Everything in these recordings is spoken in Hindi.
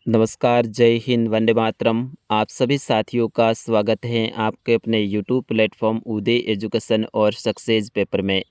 नमस्कार, जय हिंद, वंदे मातरम। आप सभी साथियों का स्वागत है आपके अपने यूट्यूब प्लेटफॉर्म उदय एजुकेशन और सक्सेस पेपर में।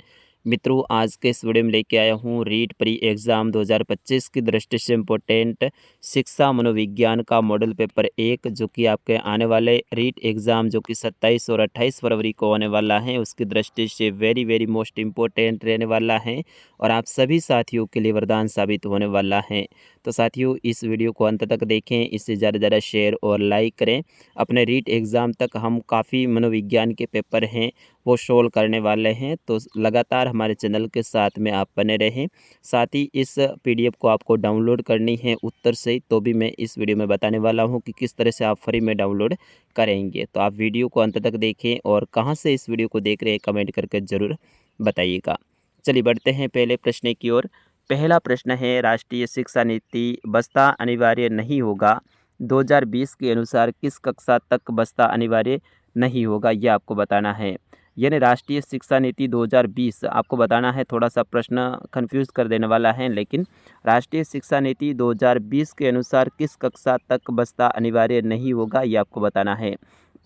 मित्रों, आज के इस वीडियो में लेके आया हूँ रीट प्री एग्ज़ाम 2025 की दृष्टि से इम्पोर्टेंट शिक्षा मनोविज्ञान का मॉडल पेपर 1, जो कि आपके आने वाले रीट एग्ज़ाम जो कि 27 और 28 फरवरी को होने वाला है, उसकी दृष्टि से वेरी वेरी मोस्ट इम्पोर्टेंट रहने वाला है और आप सभी साथियों के लिए वरदान साबित होने वाला है। तो साथियों, इस वीडियो को अंत तक देखें, इसे ज़्यादा से ज़्यादा शेयर और लाइक करें। अपने रीट एग्ज़ाम तक हम काफ़ी मनोविज्ञान के पेपर हैं वो सोल्व करने वाले हैं, तो लगातार हमारे चैनल के साथ में आप बने रहें। साथ ही इस पीडीएफ को आपको डाउनलोड करनी है उत्तर से, तो भी मैं इस वीडियो में बताने वाला हूँ कि किस तरह से आप फ्री में डाउनलोड करेंगे। तो आप वीडियो को अंत तक देखें और कहाँ से इस वीडियो को देख रहे हैं कमेंट करके ज़रूर बताइएगा। चलिए बढ़ते हैं पहले प्रश्न की ओर। पहला प्रश्न है, राष्ट्रीय शिक्षा नीति बस्ता अनिवार्य नहीं होगा 2020 के अनुसार किस कक्षा तक बस्ता अनिवार्य नहीं होगा, यह आपको बताना है। यानी राष्ट्रीय शिक्षा नीति 2020 आपको बताना है। थोड़ा सा प्रश्न कंफ्यूज कर देने वाला है, लेकिन राष्ट्रीय शिक्षा नीति 2020 के अनुसार किस कक्षा तक बस्ता अनिवार्य नहीं होगा, यह आपको बताना है।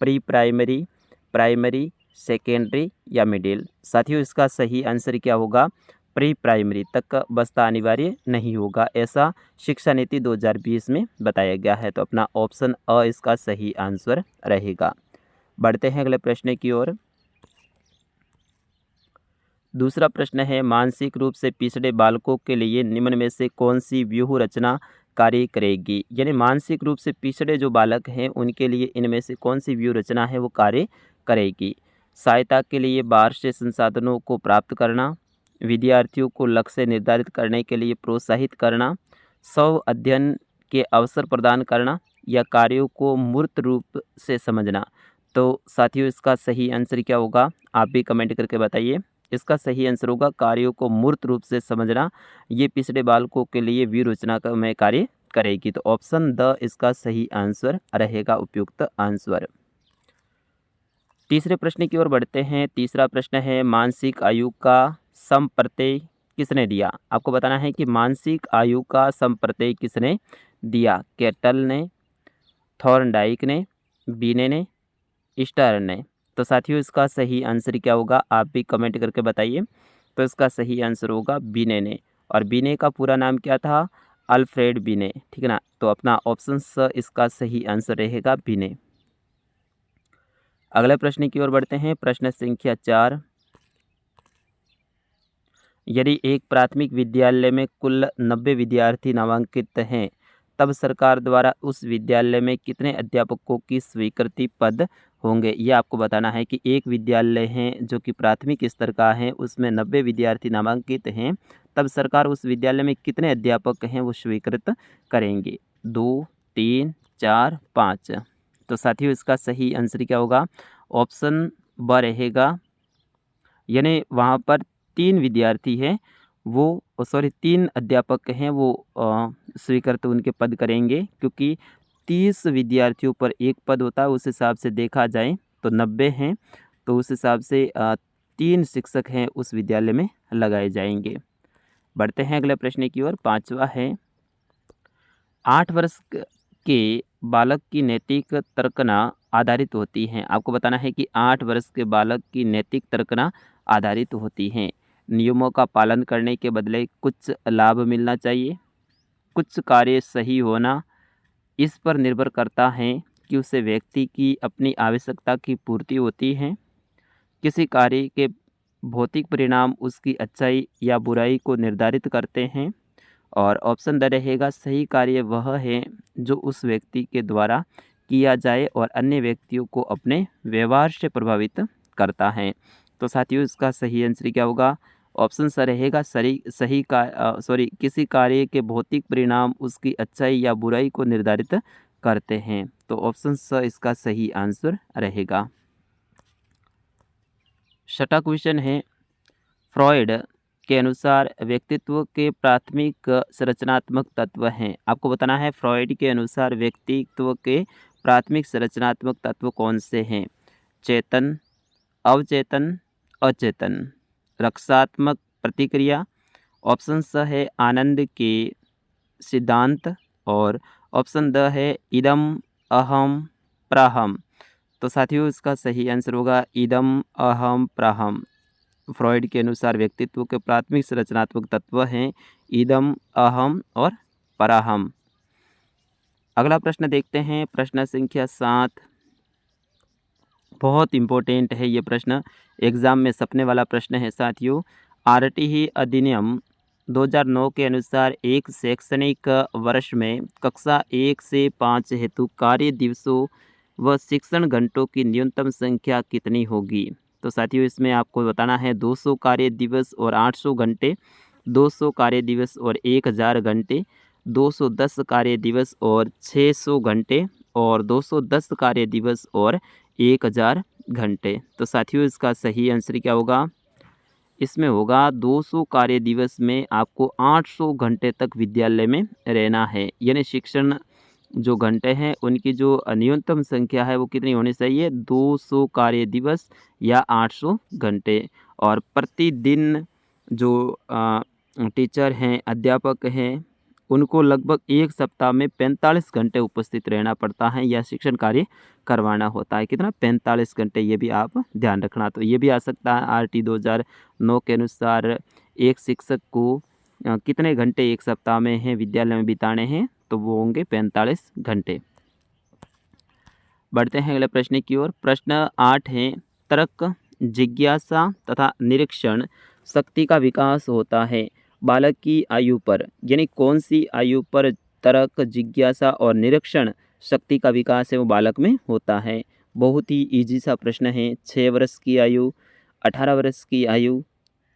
प्री प्राइमरी, प्राइमरी, सेकेंडरी या मिडिल। साथियों, इसका सही आंसर क्या होगा? प्री प्राइमरी तक बस्ता अनिवार्य नहीं होगा, ऐसा शिक्षा नीति 2020 में बताया गया है। तो अपना ऑप्शन अ इसका सही आंसर रहेगा। बढ़ते हैं अगले प्रश्न की ओर। दूसरा प्रश्न है, मानसिक रूप से पिछड़े बालकों के लिए निम्न में से कौन सी व्यूह रचना कार्य करेगी। यानी मानसिक रूप से पिछड़े जो बालक हैं उनके लिए इनमें से कौन सी व्यूह रचना है वो कार्य करेगी। सहायता के लिए बाहर से संसाधनों को प्राप्त करना, विद्यार्थियों को लक्ष्य निर्धारित करने के लिए प्रोत्साहित करना, स्व अध्ययन के अवसर प्रदान करना या कार्यों को मूर्त रूप से समझना। तो साथियों, इसका सही आंसर क्या होगा? आप भी कमेंट करके बताइए। इसका सही आंसर होगा कार्यों को मूर्त रूप से समझना। ये पिछड़े बालकों के लिए व्यूह रचना का में कार्य करेगी। तो ऑप्शन द इसका सही आंसर रहेगा, उपयुक्त आंसर। तीसरे प्रश्न की ओर बढ़ते हैं। तीसरा प्रश्न है, मानसिक आयु का समप्रत्यय किसने दिया। आपको बताना है कि मानसिक आयु का समप्रत्यय किसने दिया। केटल ने, थॉर्नडाइक ने, बीने ने, स्टर्न ने। तो साथियों, इसका सही आंसर क्या होगा? आप भी कमेंट करके बताइए। तो इसका सही आंसर होगा बीने ने। और बीने का पूरा नाम क्या था? अल्फ्रेड बीने, ठीक है ना। तो अपना ऑप्शन स इसका सही आंसर रहेगा, बीने। अगले प्रश्न की ओर बढ़ते हैं। प्रश्न संख्या 4, यदि एक प्राथमिक विद्यालय में कुल 90 विद्यार्थी नामांकित हैं, तब सरकार द्वारा उस विद्यालय में कितने अध्यापकों की स्वीकृति पद होंगे। ये आपको बताना है कि एक विद्यालय है जो कि प्राथमिक स्तर का है, उसमें 90 विद्यार्थी नामांकित हैं, तब सरकार उस विद्यालय में कितने अध्यापक हैं वो स्वीकृत करेंगे। 2, 3, 4, 5। तो साथियों, इसका सही आंसर क्या होगा? ऑप्शन ब रहेगा। यानी वहाँ पर 3 विद्यार्थी हैं वो, सॉरी 3 अध्यापक हैं वो स्वीकृत उनके पद करेंगे, क्योंकि 30 विद्यार्थियों पर एक पद होता है। उस हिसाब से देखा जाए तो 90 हैं, तो उस हिसाब से 3 शिक्षक हैं उस विद्यालय में लगाए जाएंगे। बढ़ते हैं अगले प्रश्न की ओर। 5वां है, 8 वर्ष के बालक की नैतिक तर्कना आधारित होती हैं। आपको बताना है कि 8 वर्ष के बालक की नैतिक तर्कना आधारित होती हैं। नियमों का पालन करने के बदले कुछ लाभ मिलना चाहिए, कुछ कार्य सही होना, इस पर निर्भर करता है कि उसे व्यक्ति की अपनी आवश्यकता की पूर्ति होती है, किसी कार्य के भौतिक परिणाम उसकी अच्छाई या बुराई को निर्धारित करते हैं। और ऑप्शन द रहेगा, सही कार्य वह है जो उस व्यक्ति के द्वारा किया जाए और अन्य व्यक्तियों को अपने व्यवहार से प्रभावित करता है। तो साथियों, इसका सही आंसर क्या होगा? ऑप्शन स रहेगा, किसी कार्य के भौतिक परिणाम उसकी अच्छाई या बुराई को निर्धारित करते हैं। तो ऑप्शन स इसका सही आंसर रहेगा। 6वां क्वेश्चन है, फ्रॉइड के अनुसार व्यक्तित्व के प्राथमिक संरचनात्मक तत्व हैं। आपको बताना है फ्रॉइड के अनुसार व्यक्तित्व के प्राथमिक संरचनात्मक तत्व कौन से हैं। चेतन, अवचेतन, अचेतन, रक्षात्मक प्रतिक्रिया। ऑप्शन स है आनंद के सिद्धांत और ऑप्शन द है इदम अहम प्राहम। तो साथियों इसका सही आंसर होगा इदम अहम प्राहम। फ्रॉइड के अनुसार व्यक्तित्व के प्राथमिक संरचनात्मक तत्व हैं इदम अहम और पराहम। अगला प्रश्न देखते हैं, प्रश्न संख्या 7। बहुत इम्पोर्टेंट है ये प्रश्न, एग्जाम में सपने वाला प्रश्न है साथियों। आरटीई अधिनियम 2009 के अनुसार एक शैक्षणिक वर्ष में कक्षा 1 से 5 हेतु कार्य दिवसों व शिक्षण घंटों की न्यूनतम संख्या कितनी होगी? तो साथियों इसमें आपको बताना है 200 कार्य दिवस और 800 घंटे, 200 कार्य दिवस और 1000 घंटे, 210 कार्य दिवस और 600 घंटे और 210 कार्य दिवस और 1000 घंटे। तो साथियों इसका सही आंसर क्या होगा? इसमें होगा 200 कार्य दिवस में आपको 800 घंटे तक विद्यालय में रहना है, यानी शिक्षण जो घंटे हैं उनकी जो न्यूनतम संख्या है वो कितनी होनी चाहिए? 200 कार्य दिवस या 800 घंटे। और प्रतिदिन जो टीचर हैं, अध्यापक हैं, उनको लगभग एक सप्ताह में 45 घंटे उपस्थित रहना पड़ता है या शिक्षण कार्य करवाना होता है। कितना? 45 घंटे, ये भी आप ध्यान रखना। तो ये भी आ सकता है आरटी 2009 के अनुसार एक शिक्षक को कितने घंटे एक सप्ताह में हैं विद्यालय में बिताने हैं? तो वो होंगे 45 घंटे। बढ़ते हैं अगले प्रश्न की ओर। प्रश्न 8 है, तर्क, जिज्ञासा तथा निरीक्षण शक्ति का विकास होता है बालक की आयु पर, यानी कौन सी आयु पर तर्क, जिज्ञासा और निरीक्षण शक्ति का विकास है वो बालक में होता है? बहुत ही इजी सा प्रश्न है। 6 वर्ष की आयु, 18 वर्ष की आयु,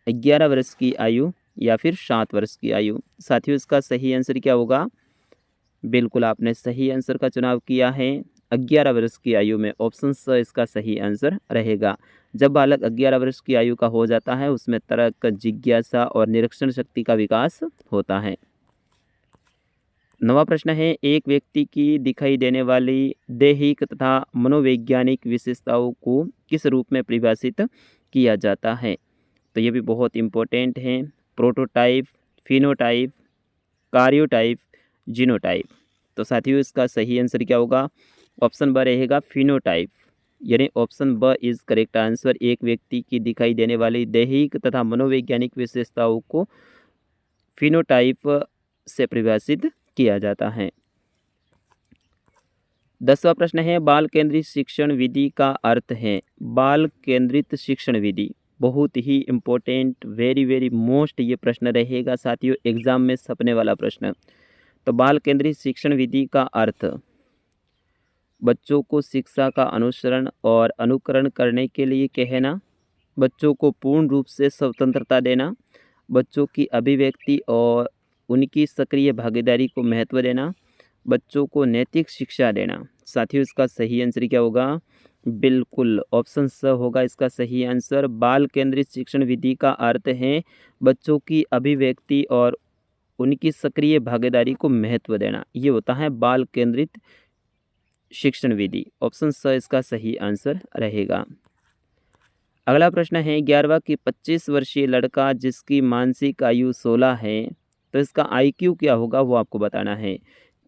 11 वर्ष की आयु या फिर 7 वर्ष की आयु? साथियों इसका सही आंसर क्या होगा? बिल्कुल आपने सही आंसर का चुनाव किया है, 11 वर्ष की आयु में। ऑप्शन स इसका सही आंसर रहेगा। जब बालक 11 वर्ष की आयु का हो जाता है उसमें तर्क, जिज्ञासा और निरीक्षण शक्ति का विकास होता है। 9वां प्रश्न है, एक व्यक्ति की दिखाई देने वाली दैहिक तथा मनोवैज्ञानिक विशेषताओं को किस रूप में परिभाषित किया जाता है? तो ये भी बहुत इम्पोर्टेंट है। Prototype, phenotype, कार्योटाइप, genotype. तो साथियों इसका सही आंसर क्या होगा? ऑप्शन ब रहेगा फिनोटाइप, यानी ऑप्शन ब इज करेक्ट आंसर। एक व्यक्ति की दिखाई देने वाली दैहिक तथा मनोवैज्ञानिक विशेषताओं को फिनोटाइप से परिभाषित किया जाता है। 10वां प्रश्न है, बाल केंद्रित शिक्षण विधि का अर्थ है। बाल केंद्रित शिक्षण विधि बहुत ही इम्पोर्टेंट, वेरी वेरी मोस्ट ये प्रश्न रहेगा साथियों, एग्जाम में छपने वाला प्रश्न। तो बाल केंद्रित शिक्षण विधि का अर्थ बच्चों को शिक्षा का अनुसरण और अनुकरण करने के लिए कहना, बच्चों को पूर्ण रूप से स्वतंत्रता देना, बच्चों की अभिव्यक्ति और उनकी सक्रिय भागीदारी को महत्व देना, बच्चों को नैतिक शिक्षा देना। साथियों इसका सही आंसर क्या होगा? बिल्कुल ऑप्शन स होगा इसका सही आंसर। बाल केंद्रित शिक्षण विधि का अर्थ है बच्चों की अभिव्यक्ति और उनकी सक्रिय भागीदारी को महत्व देना, ये होता है बाल केंद्रित शिक्षण विधि। ऑप्शन स इसका सही आंसर रहेगा। अगला प्रश्न है, 11वां की 25 वर्षीय लड़का जिसकी मानसिक आयु 16 है, तो इसका आईक्यू क्या होगा वो आपको बताना है।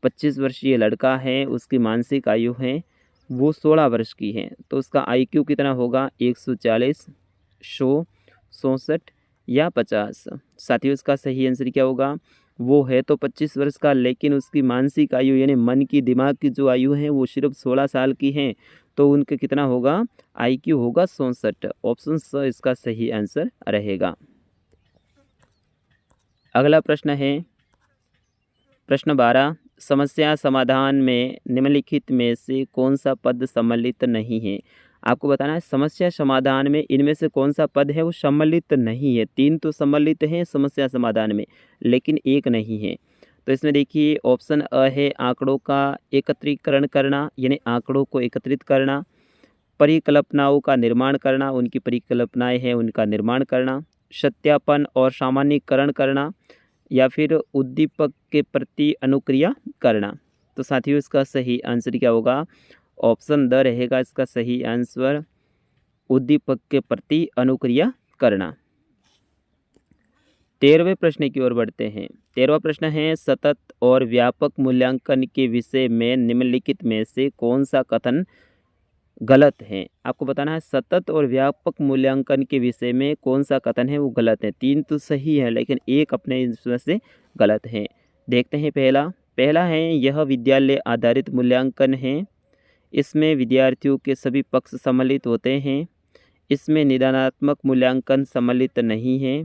25 वर्षीय लड़का है, उसकी मानसिक आयु है वो 16 वर्ष की है, तो उसका आईक्यू कितना होगा? 140, 100, 64 या 50? साथियों इसका सही आंसर क्या होगा? वो है तो 25 वर्ष का, लेकिन उसकी मानसिक आयु यानी मन की, दिमाग की जो आयु है वो सिर्फ 16 साल की है, तो उनके कितना होगा? आईक्यू होगा 64। ऑप्शन स इसका सही आंसर रहेगा। अगला प्रश्न है, प्रश्न 12, समस्या समाधान में निम्नलिखित में से कौन सा पद सम्मिलित नहीं है? आपको बताना है समस्या समाधान में इनमें से कौन सा पद है वो सम्मिलित नहीं है। 3 तो सम्मिलित हैं समस्या समाधान में, लेकिन एक नहीं है। तो इसमें देखिए ऑप्शन अ है आंकड़ों का एकत्रीकरण करना, यानी आंकड़ों को एकत्रित करना, परिकल्पनाओं का निर्माण करना, उनकी परिकल्पनाएं हैं उनका निर्माण करना, सत्यापन और सामान्यीकरण करना, या फिर उद्दीपक के प्रति अनुक्रिया करना। तो साथियों इसका सही आंसर क्या होगा? ऑप्शन द रहेगा इसका सही आंसर, उद्दीपक के प्रति अनुक्रिया करना। 13वें प्रश्न की ओर बढ़ते हैं। 13वां प्रश्न है, सतत और व्यापक मूल्यांकन के विषय में निम्नलिखित में से कौन-सा कथन गलत है? आपको बताना है सतत और व्यापक मूल्यांकन के विषय में कौन-सा कथन है वो गलत है। 3 तो सही है लेकिन 1 अपने इसमें से गलत है। देखते हैं पहला है, यह विद्यालय आधारित मूल्यांकन है। इसमें विद्यार्थियों के सभी पक्ष सम्मिलित होते हैं। इसमें निदानात्मक मूल्यांकन सम्मिलित नहीं है।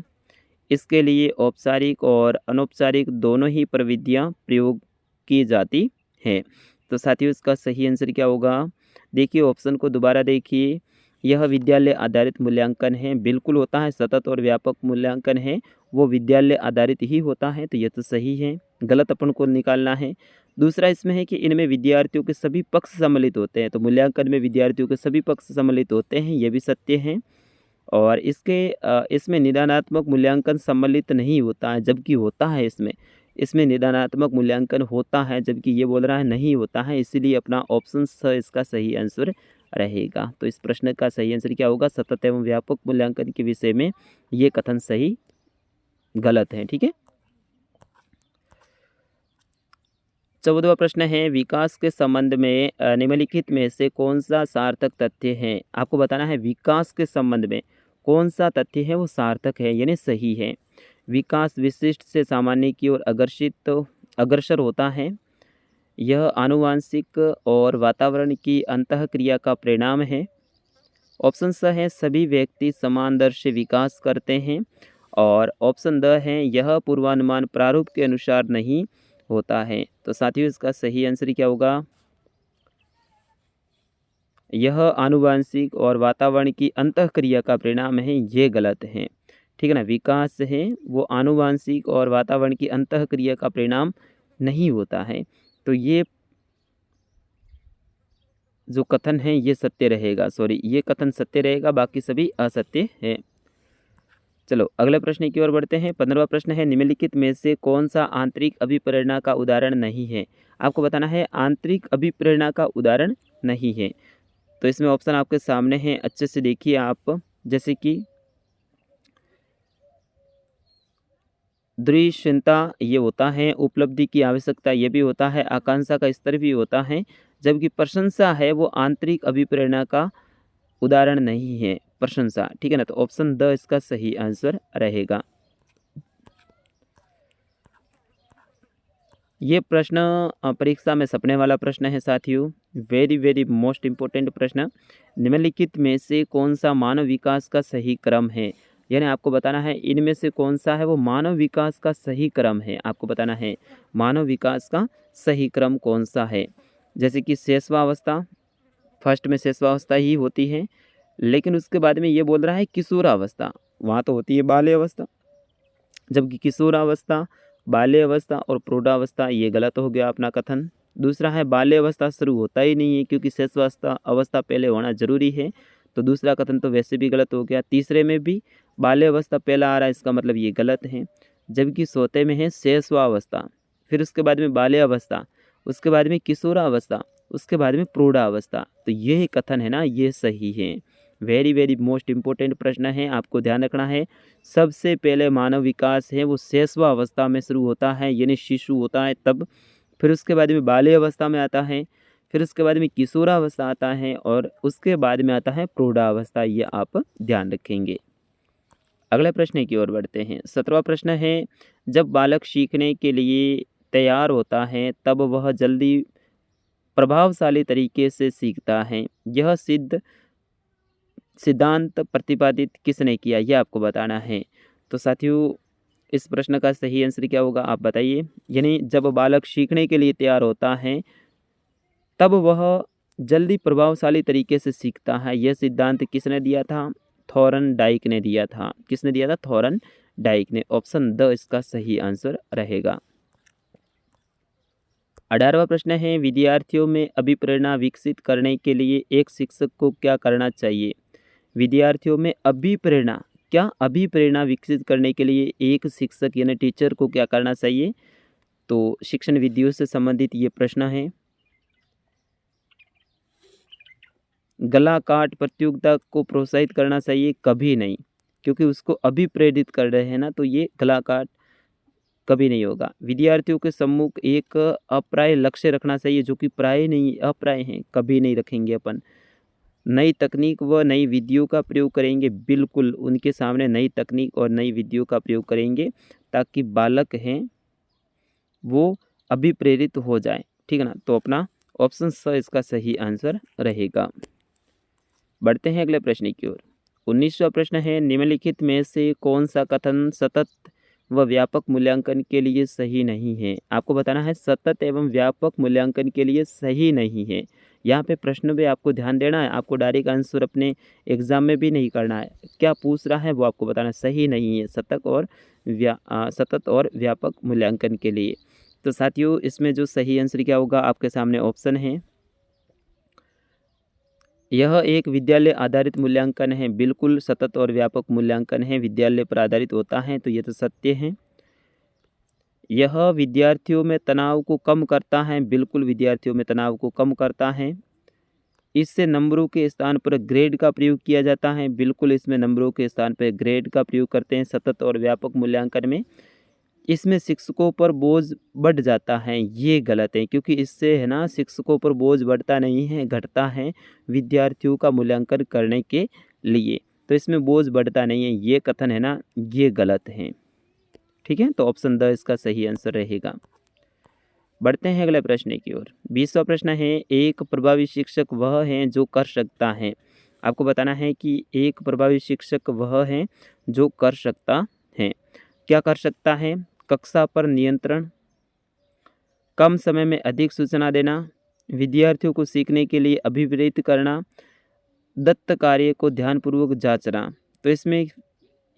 इसके लिए औपचारिक और अनौपचारिक दोनों ही प्रविधियाँ प्रयोग की जाती हैं। तो साथियों इसका सही आंसर क्या होगा? देखिए ऑप्शन को दोबारा देखिए। यह विद्यालय आधारित मूल्यांकन है, बिल्कुल होता है। सतत और व्यापक मूल्यांकन है वो विद्यालय आधारित ही होता है, तो यह तो सही है। गलत अपन को निकालना है। दूसरा इसमें है कि इनमें विद्यार्थियों के सभी पक्ष सम्मिलित होते हैं, तो मूल्यांकन में विद्यार्थियों के सभी पक्ष सम्मिलित होते हैं, ये भी सत्य है। और इसमें निदानात्मक मूल्यांकन सम्मिलित नहीं होता है, जबकि होता है इसमें। इसमें निदानात्मक मूल्यांकन होता है, जबकि ये बोल रहा है नहीं होता है, इसीलिए अपना ऑप्शन स इसका सही आंसर रहेगा। तो इस प्रश्न का सही आंसर क्या होगा? सतत एवं व्यापक मूल्यांकन के विषय में ये कथन सही गलत है, ठीक है। 14वां प्रश्न है, विकास के संबंध में निम्नलिखित में से कौन-सा सार्थक तथ्य है? आपको बताना है विकास के संबंध में कौन-सा तथ्य है वो सार्थक है यानी सही है। विकास विशिष्ट से सामान्य की ओर अग्रसर होता है। यह आनुवांशिक और वातावरण की अंतःक्रिया का परिणाम है। ऑप्शन स है, सभी व्यक्ति समान दर से विकास करते हैं। और ऑप्शन द है, यह पूर्वानुमान प्रारूप के अनुसार नहीं होता है। तो साथियों इसका सही आंसर क्या होगा? यह आनुवांशिक और वातावरण की अंतःक्रिया का परिणाम है, ये गलत है। ठीक है ना, विकास है वो आनुवांशिक और वातावरण की अंतःक्रिया का परिणाम नहीं होता है। तो ये जो कथन है ये सत्य रहेगा, ये कथन सत्य रहेगा, बाकी सभी असत्य है। चलो अगले प्रश्न की ओर बढ़ते हैं। 15वां प्रश्न है, निम्नलिखित में से कौन सा आंतरिक अभिप्रेरणा का उदाहरण नहीं है? आपको बताना है आंतरिक अभिप्रेरणा का उदाहरण नहीं है। तो इसमें ऑप्शन आपके सामने हैं, अच्छे से देखिए आप। जैसे कि दृढ़ता ये होता है, उपलब्धि की आवश्यकता ये भी होता है, आकांक्षा का स्तर भी होता है, जबकि प्रशंसा है वो आंतरिक अभिप्रेरणा का उदाहरण नहीं है। प्रशंसा, ठीक है ना, तो ऑप्शन द इसका सही आंसर रहेगा। ये प्रश्न परीक्षा में सपने वाला प्रश्न है साथियों, वेरी वेरी मोस्ट इम्पोर्टेंट प्रश्न। निम्नलिखित में से कौन सा मानव विकास का सही क्रम है? यानी आपको बताना है इनमें से कौन सा है वो मानव विकास का सही क्रम है। आपको बताना है मानव विकास का सही क्रम कौन सा है। जैसे कि शेषवावस्था, फर्स्ट में शेषवावस्था ही होती है, लेकिन उसके बाद में ये बोल रहा है किशोरावस्था, वहाँ तो होती है बाल्यावस्था, जबकि किशोरावस्था, बाल्यावस्था और प्रौढ़ावस्था ये गलत हो गया अपना कथन। दूसरा है बाल्यावस्था शुरू होता ही नहीं है, क्योंकि शेषवावस्था अवस्था पहले होना जरूरी है, तो दूसरा कथन तो वैसे भी गलत हो गया। तीसरे में भी बाल्यावस्था पहला आ रहा है, इसका मतलब ये गलत है। जबकि चौथे में है शेषवावस्था, फिर उसके बाद में बाल्यावस्था, उसके बाद में किशोरावस्था, उसके बाद में प्रौढ़ावस्था, तो ये कथन है ना ये सही है। वेरी वेरी मोस्ट इम्पोर्टेंट प्रश्न है, आपको ध्यान रखना है। सबसे पहले मानव विकास है वो शैशवावस्था में शुरू होता है, यानी शिशु होता है तब। फिर उसके बाद में बाल्य अवस्था में आता है, फिर उसके बाद में किशोरावस्था आता है, और उसके बाद में आता है प्रौढ़ावस्था। ये आप ध्यान रखेंगे। अगले प्रश्न की ओर बढ़ते हैं। 17वां प्रश्न है, जब बालक सीखने के लिए तैयार होता है तब वह जल्दी प्रभावशाली तरीके से सीखता है। यह सिद्धांत प्रतिपादित किसने किया, यह आपको बताना है। तो साथियों इस प्रश्न का सही आंसर क्या होगा आप बताइए। यानी जब बालक सीखने के लिए तैयार होता है तब वह जल्दी प्रभावशाली तरीके से सीखता है, यह सिद्धांत किसने दिया था? थॉरन डाइक ने दिया था। किसने दिया था? थॉरन डाइक ने। ऑप्शन द इसका सही आंसर रहेगा। 18वां प्रश्न है, विद्यार्थियों में अभिप्रेरणा विकसित करने के लिए एक शिक्षक को क्या करना चाहिए? विद्यार्थियों में अभिप्रेरणा विकसित करने के लिए एक शिक्षक यानी टीचर को क्या करना चाहिए? तो शिक्षण विधियों से संबंधित ये प्रश्न है। गला काट प्रतियोगिता को प्रोत्साहित करना चाहिए? कभी नहीं। क्योंकि उसको अभिप्रेरित कर रहे हैं ना, तो ये गला काट कभी नहीं होगा। विद्यार्थियों के सम्मुख एक अप्राय लक्ष्य रखना चाहिए, जो कि प्राय नहीं अप्राय हैं, कभी नहीं रखेंगे अपन। नई तकनीक व नई विधियों का प्रयोग करेंगे, बिल्कुल उनके सामने नई तकनीक और नई विधियों का प्रयोग करेंगे ताकि बालक हैं वो अभिप्रेरित हो जाए, ठीक है ना। तो अपना ऑप्शन स इसका सही आंसर रहेगा। बढ़ते हैं अगले प्रश्न की ओर। 19वां प्रश्न है, निम्नलिखित में से कौन सा कथन सतत व व्यापक मूल्यांकन के लिए सही नहीं है। आपको बताना है सतत एवं व्यापक मूल्यांकन के लिए सही नहीं है। यहाँ पे प्रश्न पे आपको ध्यान देना है, आपको डायरेक्ट आंसर अपने एग्जाम में भी नहीं करना है, क्या पूछ रहा है वो आपको बताना सही नहीं है सतत और व्यापक मूल्यांकन के लिए। तो साथियों इसमें जो सही आंसर क्या होगा, आपके सामने ऑप्शन है। यह एक विद्यालय आधारित मूल्यांकन है, बिल्कुल सतत और व्यापक मूल्यांकन है, विद्यालय पर आधारित होता है, तो ये तो सत्य है। यह विद्यार्थियों में तनाव को कम करता है, बिल्कुल विद्यार्थियों में तनाव को कम करता है। इससे नंबरों के स्थान पर ग्रेड का प्रयोग किया जाता है, बिल्कुल इसमें नंबरों के स्थान पर ग्रेड का प्रयोग करते हैं सतत और व्यापक मूल्यांकन में। इसमें शिक्षकों पर बोझ बढ़ जाता है, ये गलत है, क्योंकि इससे है ना शिक्षकों पर बोझ बढ़ता नहीं है, घटता है विद्यार्थियों का मूल्यांकन करने के लिए। तो इसमें बोझ बढ़ता नहीं है, ये कथन है ना ये गलत है, ठीक है। तो ऑप्शन द इसका सही आंसर रहेगा। बढ़ते हैं अगले प्रश्न की ओर। 20वां प्रश्न है, एक प्रभावी शिक्षक वह है जो कर सकता है। आपको बताना है कि एक प्रभावी शिक्षक वह है जो कर सकता है। क्या कर सकता है, कक्षा पर नियंत्रण, कम समय में अधिक सूचना देना, विद्यार्थियों को सीखने के लिए अभिप्रेरित करना, दत्त कार्य को ध्यानपूर्वक जांचना। तो इसमें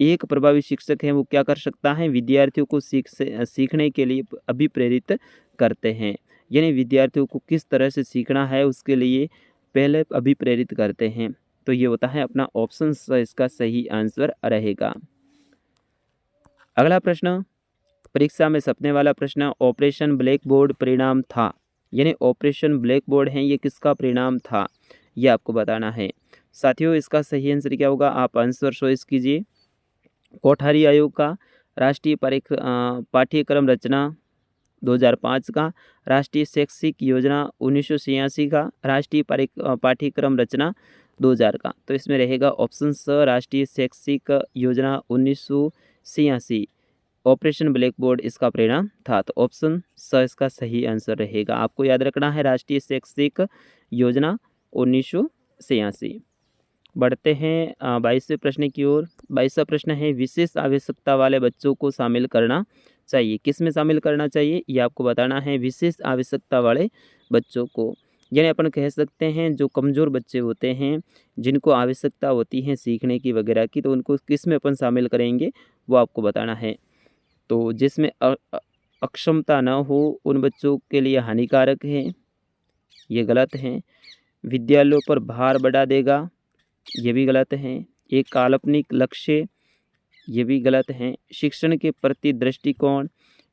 एक प्रभावी शिक्षक है वो क्या कर सकता है, विद्यार्थियों को सीखने के लिए अभिप्रेरित करते हैं, यानी विद्यार्थियों को किस तरह से सीखना है उसके लिए पहले अभिप्रेरित करते हैं। तो ये होता है अपना ऑप्शन इसका सही आंसर रहेगा। अगला प्रश्न, परीक्षा में छपने वाला प्रश्न, ऑपरेशन ब्लैक बोर्ड परिणाम था, यानी ऑपरेशन ब्लैक बोर्ड है ये किसका परिणाम था, ये आपको बताना है। साथियों इसका सही आंसर क्या होगा, आप आंसर चॉइस कीजिए। कोठारी आयोग का, राष्ट्रीय पाठ्यक्रम रचना 2005 का, राष्ट्रीय शैक्षिक योजना 1986 का, राष्ट्रीय पाठ्यक्रम रचना 2000 का। तो इसमें रहेगा ऑप्शन स, राष्ट्रीय शैक्षिक योजना 1986 ऑपरेशन ब्लैक बोर्ड इसका परिणाम था। तो ऑप्शन स इसका सही आंसर रहेगा। आपको याद रखना है राष्ट्रीय शैक्षिक योजना 1986। बढ़ते हैं 22वें प्रश्न की ओर। 22वां प्रश्न है, विशेष आवश्यकता वाले बच्चों को शामिल करना चाहिए, किस में शामिल करना चाहिए ये आपको बताना है। विशेष आवश्यकता वाले बच्चों को, यानी अपन कह सकते हैं जो कमज़ोर बच्चे होते हैं जिनको आवश्यकता होती है सीखने की वगैरह की, तो उनको किस में अपन शामिल करेंगे वो आपको बताना है। तो जिसमें अक्षमता न हो उन बच्चों के लिए हानिकारक है, ये गलत है। विद्यालयों पर भार बढ़ा देगा, ये भी गलत है। एक काल्पनिक लक्ष्य, ये भी गलत है। शिक्षण के प्रति दृष्टिकोण,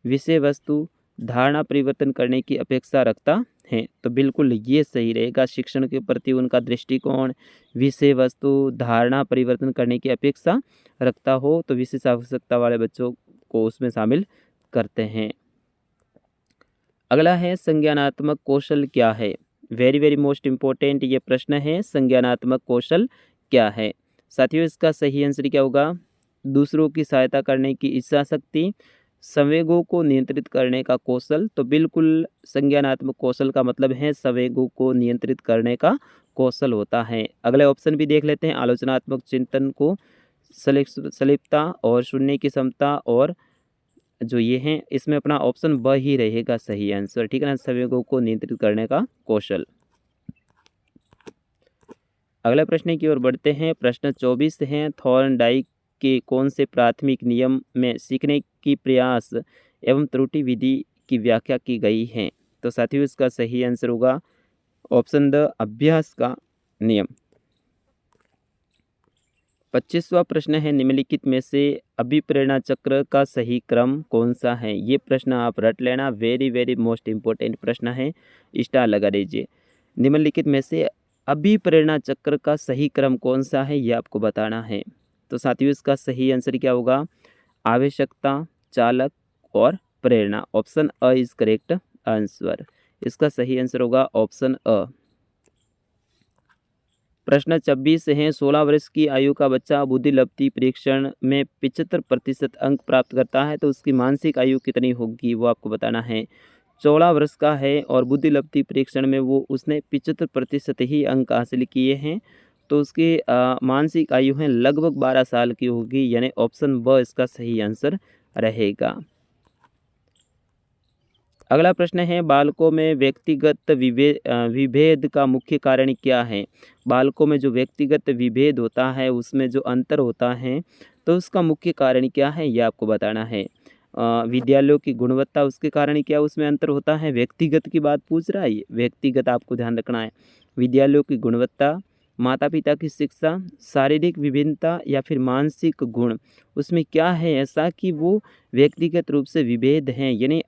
विषय वस्तु धारणा परिवर्तन करने की अपेक्षा रखता है, तो बिल्कुल ये सही रहेगा। शिक्षण के प्रति उनका दृष्टिकोण, विषय वस्तु धारणा परिवर्तन करने की अपेक्षा रखता हो तो विशेष आवश्यकता वाले बच्चों को उसमें शामिल करते हैं। अगला है, संज्ञानात्मक कौशल क्या है। वेरी वेरी मोस्ट इम्पोर्टेंट ये प्रश्न है, संज्ञानात्मक कौशल क्या है। साथियों इसका सही आंसर क्या होगा, दूसरों की सहायता करने की इच्छा शक्ति, संवेगों को नियंत्रित करने का कौशल। तो बिल्कुल संज्ञानात्मक कौशल का मतलब है संवेगों को नियंत्रित करने का कौशल होता है। अगले ऑप्शन भी देख लेते हैं, आलोचनात्मक चिंतन को, सलिप्तता और सुनने की क्षमता, और जो ये हैं इसमें अपना ऑप्शन ब ही रहेगा सही आंसर, ठीक है ना, संवेगों को नियंत्रित करने का कौशल। अगले प्रश्न की ओर बढ़ते हैं। प्रश्न 24 है, थॉर्नडाइक के कौन से प्राथमिक नियम में सीखने की प्रयास एवं त्रुटि विधि की व्याख्या की गई है। तो साथियों इसका सही आंसर होगा ऑप्शन द, अभ्यास का नियम। 25वां प्रश्न है, निम्नलिखित में से अभिप्रेरणा चक्र का सही क्रम कौन सा है। ये प्रश्न आप रट लेना, वेरी वेरी मोस्ट इम्पोर्टेंट प्रश्न है, स्टार लगा दीजिए। निम्नलिखित में से अभिप्रेरणा चक्र का सही क्रम कौन सा है ये आपको बताना है। तो साथियों इसका सही आंसर क्या होगा? आवश्यकता, चालक और प्रेरणा। Option A is correct answer. इसका सही आंसर होगा ऑप्शन अ। प्रश्न 26 है, 16 वर्ष की आयु का बच्चा बुद्धिलब्धि परीक्षण में 75% अंक प्राप्त करता है तो उसकी मानसिक आयु कितनी होगी, वो आपको बताना है। 16 वर्ष का है और बुद्धिलब्धि परीक्षण में उसने 75% ही अंक हासिल किए हैं, तो उसकी मानसिक आयु है लगभग 12 साल की होगी, यानी ऑप्शन ब इसका सही आंसर रहेगा। अगला प्रश्न है, बालकों में व्यक्तिगत विभेद का मुख्य कारण क्या है? बालकों में जो व्यक्तिगत विभेद होता है उसमें जो अंतर होता है तो उसका मुख्य कारण क्या है, ये आपको बताना है। विद्यालयों की गुणवत्ता, उसके कारण क्या उसमें अंतर होता है? व्यक्तिगत की बात पूछ रहा है ये, व्यक्तिगत आपको ध्यान रखना है। विद्यालयों की गुणवत्ता, माता पिता की शिक्षा, शारीरिक विभिन्नता या फिर मानसिक गुण, उसमें क्या है ऐसा कि वो व्यक्तिगत रूप से विभेद हैं, यानी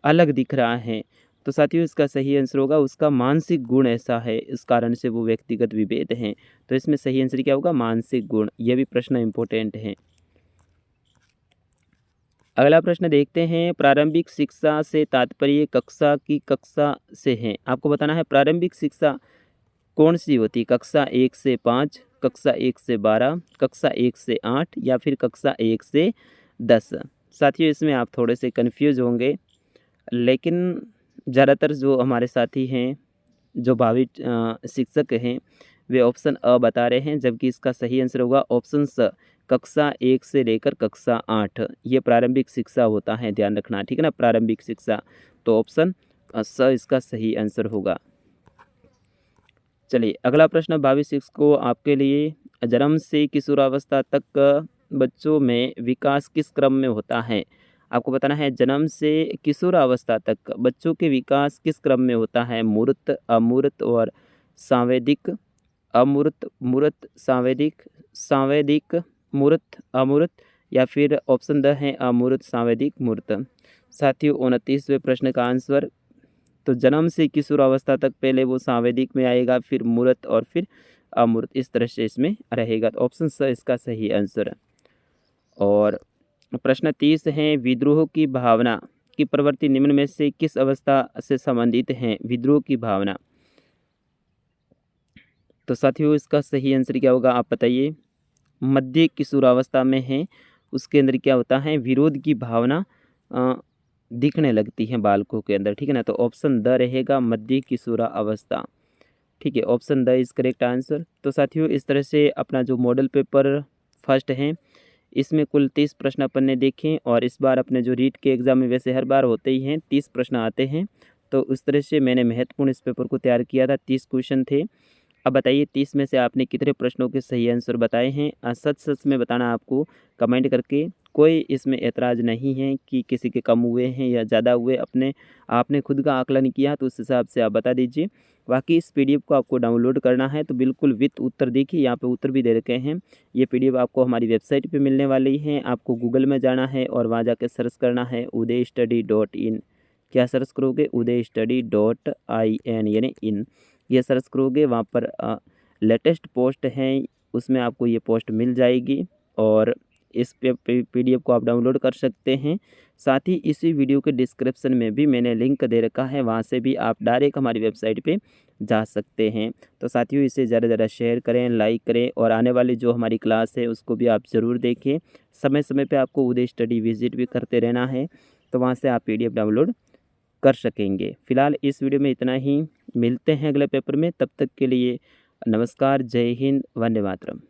अलग दिख रहा है। तो साथियों इसका सही आंसर होगा उसका मानसिक गुण ऐसा है, इस कारण से वो व्यक्तिगत विभेद हैं। तो इसमें सही आंसर क्या होगा? मानसिक गुण। यह भी प्रश्न इम्पोर्टेंट है। अगला प्रश्न देखते हैं, प्रारंभिक शिक्षा से तात्पर्य कक्षा की कक्षा से है। आपको बताना है प्रारंभिक शिक्षा कौन सी होती है? कक्षा 1 से 5, कक्षा 1 से 12, कक्षा 1 से 8 या फिर कक्षा 1 से 10। साथियों इसमें आप थोड़े से कन्फ्यूज होंगे, लेकिन ज़्यादातर जो हमारे साथी हैं, जो भावी शिक्षक हैं, वे ऑप्शन अ बता रहे हैं, जबकि इसका सही आंसर होगा ऑप्शन स, कक्षा 1 से लेकर कक्षा 8। ये प्रारंभिक शिक्षा होता है, ध्यान रखना, ठीक है ना, प्रारंभिक शिक्षा। तो ऑप्शन स इसका सही आंसर होगा। चलिए अगला प्रश्न भावी शिक्षकों आपके लिए, जन्म से किशोरावस्था तक बच्चों में विकास किस क्रम में होता है? आपको बताना है जन्म से किशोरावस्था तक बच्चों के विकास किस क्रम में होता है? मूर्त, अमूर्त और सांवेदिक। अमूर्त, मूर्त, सांवेदिक, सांवेदिक, मूर्त, अमूर्त या फिर ऑप्शन द है अमूर्त, सांवेदिक, मूर्त। साथियों 29वें प्रश्न का आंसर, तो जन्म से किशोरावस्था तक पहले वो सांवेदिक में आएगा, फिर मूर्त और फिर अमूर्त, इस तरह से इसमें रहेगा। तो ऑप्शन स इसका सही आंसर है। और प्रश्न 30 है, विद्रोह की भावना की प्रवृत्ति निम्न में से किस अवस्था से संबंधित है? विद्रोह की भावना। तो साथियों इसका सही आंसर क्या होगा, आप बताइए। मध्य किशोरावस्था में है, उसके अंदर क्या होता है? विरोध की भावना दिखने लगती है बालकों के अंदर, ठीक है ना। तो ऑप्शन द रहेगा मध्य किशोरावस्था, ठीक है, option the is correct answer. तो साथियों इस तरह से अपना जो मॉडल पेपर फर्स्ट है, इसमें कुल 30 प्रश्न अपन ने देखे, और इस बार अपने जो रीट के एग्ज़ाम में वैसे हर बार होते ही हैं 30 प्रश्न आते हैं, तो उस तरह से मैंने महत्वपूर्ण इस पेपर को तैयार किया था। 30 क्वेश्चन थे। अब बताइए 30 में से आपने कितने प्रश्नों के सही आंसर बताए हैं? सच सच में बताना आपको कमेंट करके। कोई इसमें ऐतराज़ नहीं है कि किसी के कम हुए हैं या ज़्यादा हुए, अपने आपने खुद का आकलन किया तो उस हिसाब से आप बता दीजिए। बाकी इस पीडीएफ को आपको डाउनलोड करना है तो बिल्कुल विथ उत्तर देखिए, यहाँ पे उत्तर भी दे रखे हैं। ये पीडीएफ आपको हमारी वेबसाइट पे मिलने वाली है। आपको गूगल में जाना है और वहाँ जाके सर्च करना है udaystudy.in। क्या सर्च करोगे? udaystudy.in यानी इन, ये सर्च करोगे, वहाँ पर लेटेस्ट पोस्ट हैं, उसमें आपको ये पोस्ट मिल जाएगी और इस पीडीएफ को आप डाउनलोड कर सकते हैं। साथ ही इसी वीडियो के डिस्क्रिप्शन में भी मैंने लिंक दे रखा है, वहाँ से भी आप डायरेक्ट हमारी वेबसाइट पे जा सकते हैं। तो साथियों इसे ज़्यादा से ज़्यादा शेयर करें, लाइक करें, और आने वाली जो हमारी क्लास है उसको भी आप ज़रूर देखें। समय समय पे आपको उदय स्टडी विजिट भी करते रहना है, तो वहाँ से आप पीडीएफ डाउनलोड कर सकेंगे। फिलहाल इस वीडियो में इतना ही, मिलते हैं अगले पेपर में, तब तक के लिए नमस्कार, जय हिंद, वंदे मातरम।